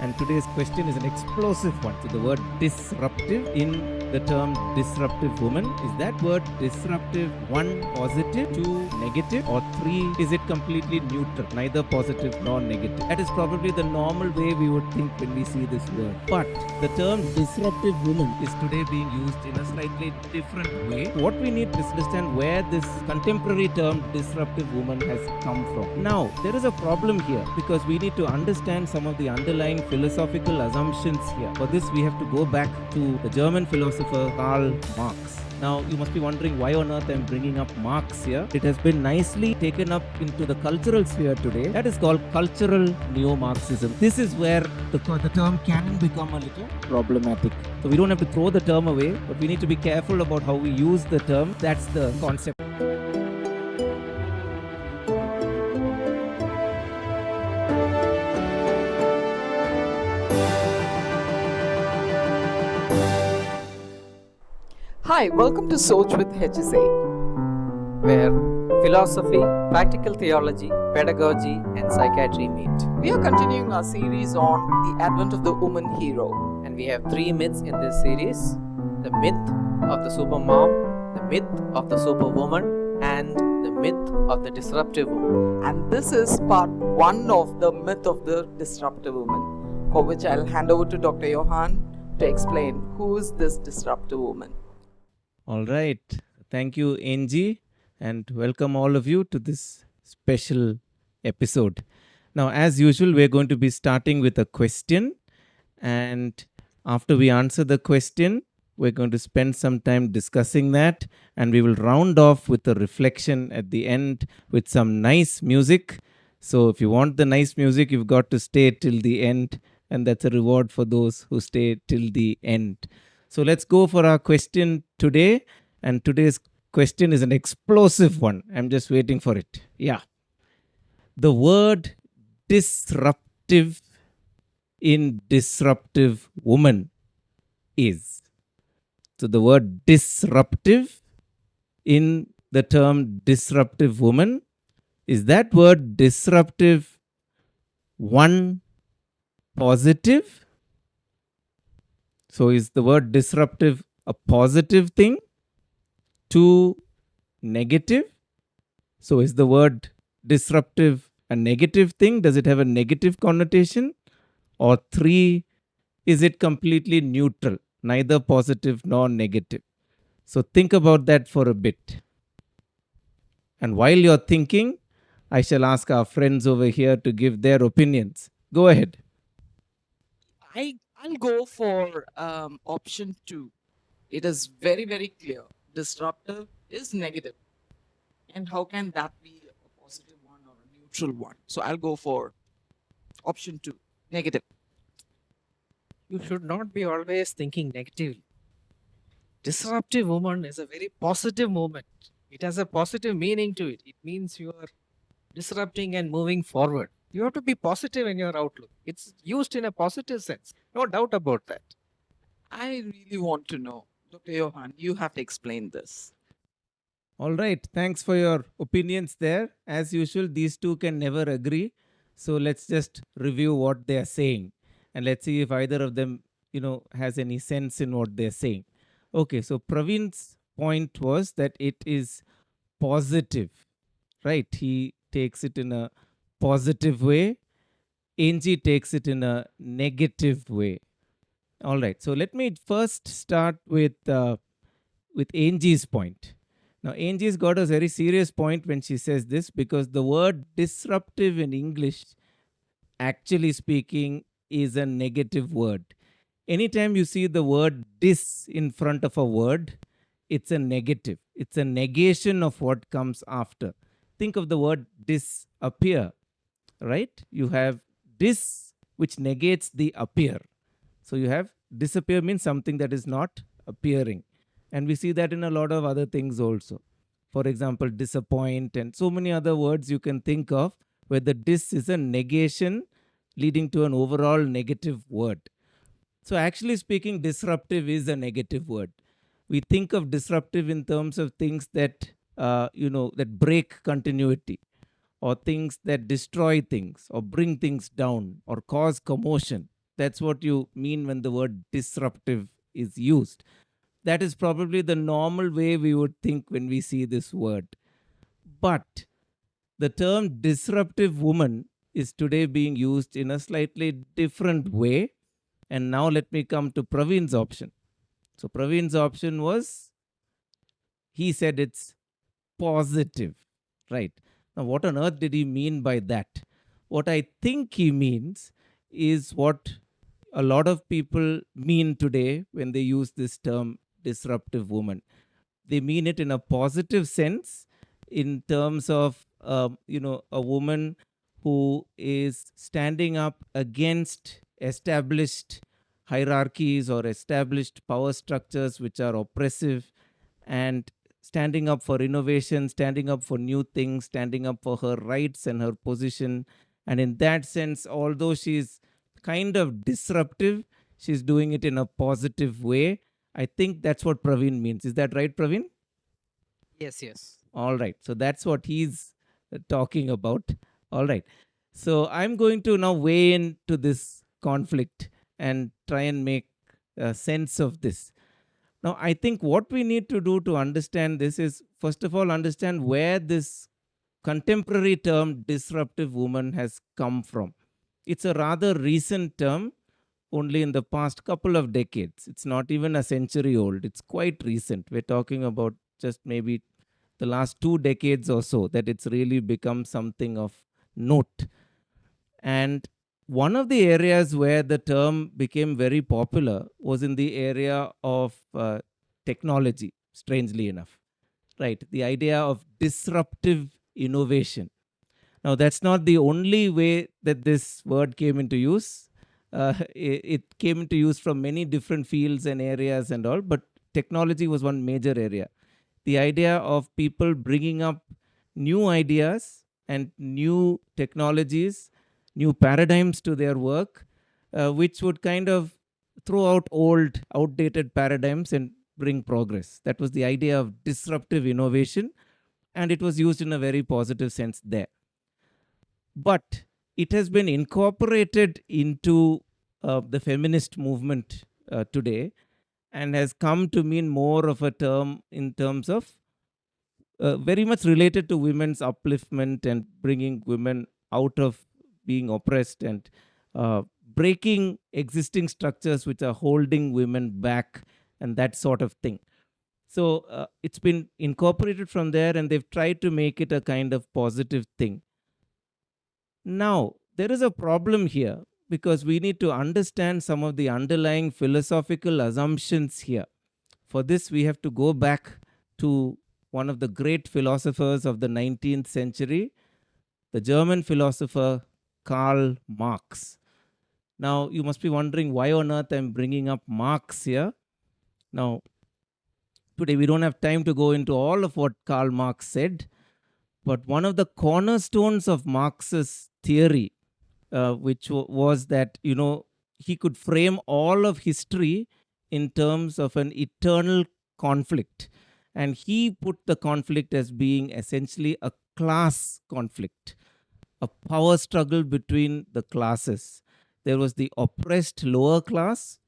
And today's question is an explosive one. So the word disruptive in the term disruptive woman, is that word disruptive 1 positive, 2 negative, or 3 is it completely neutral, neither positive nor negative? That is probably the normal way we would think when we see this word. But the term disruptive woman is today being used in a slightly different way. What we need to understand where this contemporary term disruptive woman has come from. Now, there is a problem here because we need to understand some of the underlying philosophical assumptions here. For this, we have to go back to the German philosopher Karl Marx. Now, you must be wondering why on earth I'm bringing up Marx here. It has been nicely taken up into the cultural sphere today. That is called cultural neo-Marxism. This is where the term can become a little problematic. So we don't have to throw the term away, but we need to be careful about how we use the term. That's the concept. Hi, welcome to Soch with hSA, where philosophy, practical theology, pedagogy, and psychiatry meet. we are continuing our series on the advent of the woman hero. And we have 3 myths in this series: the myth of the supermom, the myth of the superwoman, and the myth of the disruptive woman. And this is part 1 of the myth of the disruptive woman, for which I'll hand over to Dr. Johan to explain who is this disruptive woman. All right. Thank you, Angie, and welcome all of you to this special episode. Now, as usual, we're going to be starting with a question. And after we answer the question, we're going to spend some time discussing that. And we will round off with a reflection at the end with some nice music. So, if you want the nice music, you've got to stay till the end. And that's a reward for those who stay till the end. So let's go for our question today. And today's question is an explosive one. I'm just waiting for it. Yeah. The word disruptive in disruptive woman is. So the word disruptive in the term disruptive woman, is that word disruptive 1 positive? So is the word disruptive a positive thing? 2 negative? So is the word disruptive a negative thing? Does it have a negative connotation? Or 3, is it completely neutral, neither positive nor negative? So think about that for a bit. And while you're thinking, I shall ask our friends over here to give their opinions. Go ahead. I'll go for option 2. It is very, very clear. Disruptive is negative. And how can that be a positive one or a neutral one? So I'll go for option 2, negative. You should not be always thinking negatively. Disruptive woman is a very positive moment. It has a positive meaning to it. It means you are disrupting and moving forward. You have to be positive in your outlook. It's used in a positive sense. No doubt about that. I really want to know. Dr. Johan, you have to explain this. All right. Thanks for your opinions there. As usual, these two can never agree. So let's just review what they are saying. And let's see if either of them, has any sense in what they're saying. Okay. So Praveen's point was that it is positive, right? He takes it in a positive way. Angie takes it in a negative way. All right. So let me first start with Angie's point. Now, Angie's got a very serious point when she says this, because the word disruptive in English, actually speaking, is a negative word. Anytime you see the word dis in front of a word, it's a negative. It's a negation of what comes after. Think of the word disappear, right? You have dis, which negates the appear. So you have disappear means something that is not appearing. And we see that in a lot of other things also. For example, disappoint and so many other words you can think of where the dis is a negation leading to an overall negative word. So actually speaking, disruptive is a negative word. We think of disruptive in terms of things that, that break continuity, or things that destroy things or bring things down or cause commotion. That's what you mean when the word disruptive is used. That is probably the normal way we would think when we see this word. But the term disruptive woman is today being used in a slightly different way. And now let me come to Praveen's option. So Praveen's option was, he said it's positive, right? Now, what on earth did he mean by that? What I think he means is what a lot of people mean today when they use this term disruptive woman. They mean it in a positive sense, in terms of a woman who is standing up against established hierarchies or established power structures which are oppressive, and standing up for innovation, standing up for new things, standing up for her rights and her position. And in that sense, although she's kind of disruptive, she's doing it in a positive way. I think that's what Praveen means. Is that right, Praveen? Yes, yes. All right. So that's what he's talking about. All right. So I'm going to now weigh into this conflict and try and make sense of this. Now, I think what we need to do to understand this is, first of all, understand where this contemporary term disruptive woman has come from. It's a rather recent term, only in the past couple of decades. It's not even a century old. It's quite recent. We're talking about just maybe the last 2 decades or so that it's really become something of note. And one of the areas where the term became very popular was in the area of technology, strangely enough, right? The idea of disruptive innovation. Now, that's not the only way that this word came into use. It came into use from many different fields and areas and all, but technology was one major area. The idea of people bringing up new ideas and new technologies, new paradigms to their work, which would kind of throw out old, outdated paradigms and bring progress. That was the idea of disruptive innovation, and it was used in a very positive sense there. But it has been incorporated into the feminist movement today, and has come to mean more of a term in terms of very much related to women's upliftment and bringing women out of being oppressed, and breaking existing structures which are holding women back, and that sort of thing. So it's been incorporated from there, and they've tried to make it a kind of positive thing. Now, there is a problem here, because we need to understand some of the underlying philosophical assumptions here. For this, we have to go back to one of the great philosophers of the 19th century, the German philosopher Karl Marx. Now, you must be wondering why on earth I'm bringing up Marx here. Now, today we don't have time to go into all of what Karl Marx said, but one of the cornerstones of Marx's theory, which was that, he could frame all of history in terms of an eternal conflict. And he put the conflict as being essentially a class conflict, a power struggle between the classes. There was the oppressed lower class,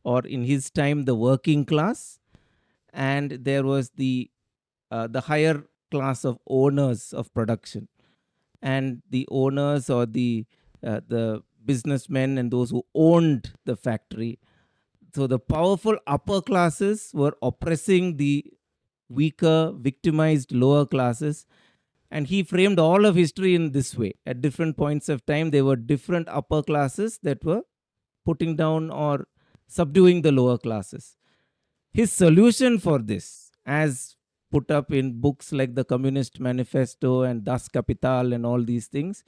or in his time, the working class, and there was the higher class of owners of production, and the owners, or the businessmen and those who owned the factory. So the powerful upper classes were oppressing the weaker, victimized lower classes. And he framed all of history in this way. At different points of time, there were different upper classes that were putting down or subduing the lower classes. His solution for this, as put up in books like the Communist Manifesto and Das Kapital and all these things,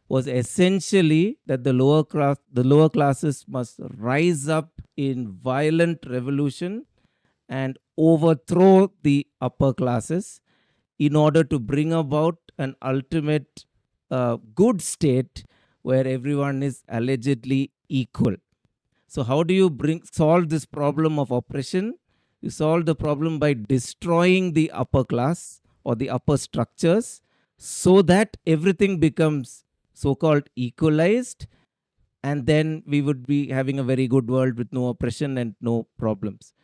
was essentially that the lower classes must rise up in violent revolution and overthrow the upper classes in order to bring about an ultimate good state where everyone is allegedly equal. So how do you solve this problem of oppression? You solve the problem by destroying the upper class or the upper structures, so that everything becomes so-called equalized, and then we would be having a very good world with no oppression and no problems.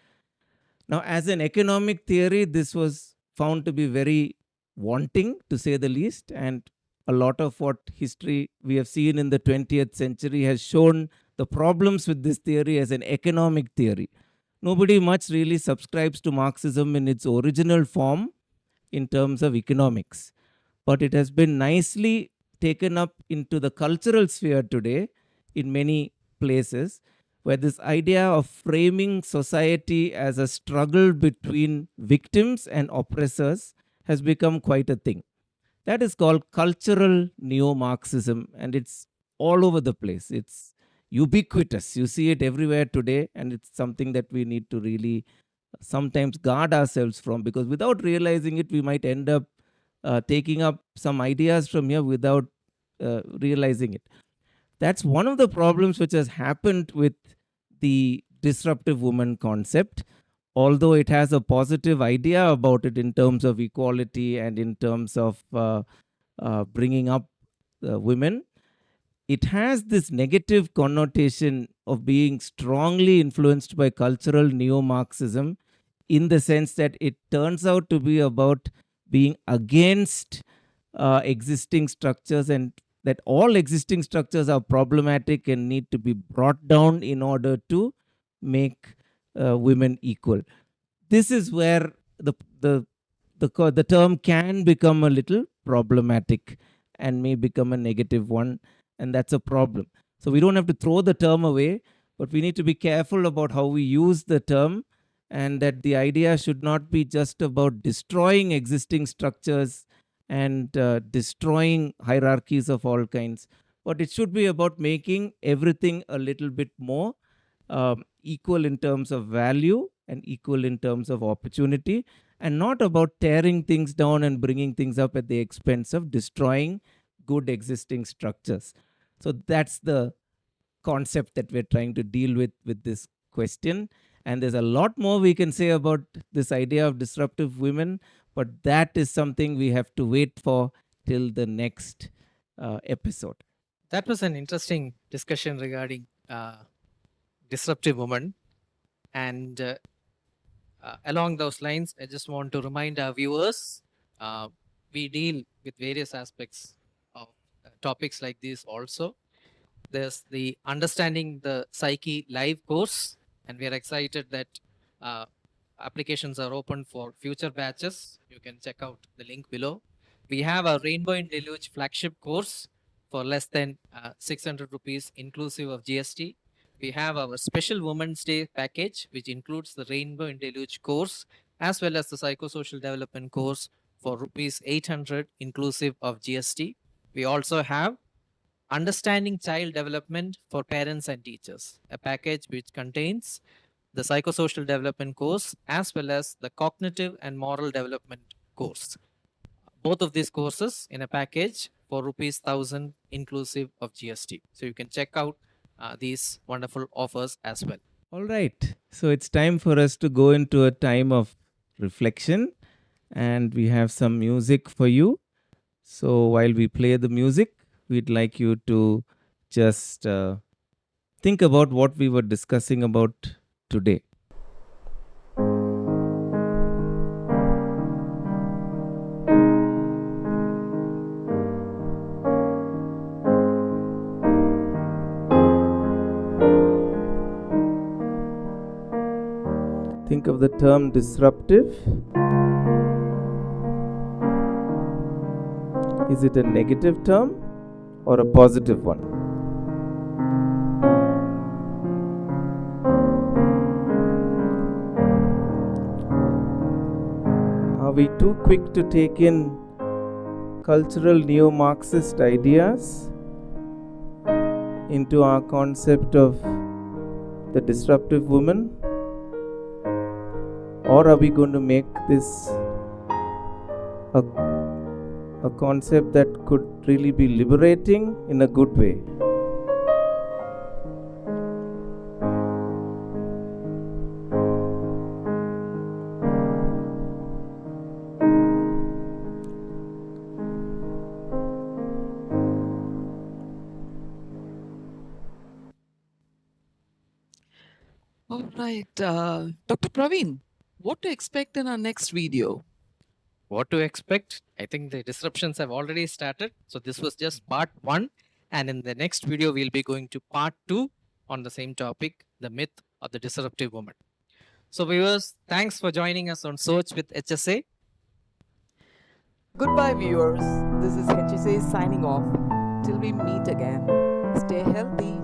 Now, as an economic theory, this was found to be very wanting, to say the least, and a lot of what history we have seen in the 20th century has shown the problems with this theory as an economic theory. Nobody much really subscribes to Marxism in its original form in terms of economics, but it has been nicely taken up into the cultural sphere today in many places, where this idea of framing society as a struggle between victims and oppressors has become quite a thing. That is called cultural neo Marxism, and it's all over the place. It's ubiquitous. You see it everywhere today, and it's something that we need to really sometimes guard ourselves from, because without realizing it, we might end up taking up some ideas from here without realizing it. That's one of the problems which has happened with the disruptive woman concept. Although it has a positive idea about it in terms of equality and in terms of bringing up women, it has this negative connotation of being strongly influenced by cultural neo Marxism, in the sense that it turns out to be about being against existing structures, and that all existing structures are problematic and need to be brought down in order to make women equal. This is where the the the term can become a little problematic and may become a negative one, and that's a problem. So we don't have to throw the term away, but we need to be careful about how we use the term, and that the idea should not be just about destroying existing structures and destroying hierarchies of all kinds, but it should be about making everything a little bit more equal in terms of value and equal in terms of opportunity, and not about tearing things down and bringing things up at the expense of destroying good existing structures. So that's the concept that we're trying to deal with this question. And there's a lot more we can say about this idea of disruptive women, but that is something we have to wait for till the next episode. That was an interesting discussion regarding disruptive woman. And along those lines, I just want to remind our viewers we deal with various aspects of topics like this also. There's the Understanding the Psyche live course, and we are excited that uh, applications are open for future batches. You can check out the link below. We have a Rainbow in Deluge flagship course for less than 600 rupees inclusive of GST. We have our special Women's Day package, which includes the Rainbow in Deluge course as well as the Psychosocial Development course for rupees 800 inclusive of GST. We also have Understanding Child Development for Parents and Teachers, a package which contains the Psychosocial Development course as well as the Cognitive and Moral Development course. Both of these courses in a package for rupees 1000 inclusive of GST. So you can check out these wonderful offers as well. All right. So it's time for us to go into a time of reflection, and we have some music for you. So while we play the music, we'd like you to just think about what we were discussing about today. Think of the term disruptive. Is it a negative term or a positive one? Are we too quick to take in cultural neo Marxist ideas into our concept of the disruptive woman? Or are we going to make this a concept that could really be liberating in a good way? All right, Dr. Praveen, what to expect in our next video? What to expect? I think the disruptions have already started. So this was just part one. And in the next video, we'll be going to part two on the same topic, the myth of the disruptive woman. So viewers, thanks for joining us on Soch with hSA. Goodbye, viewers. This is hSA signing off. Till we meet again. Stay healthy,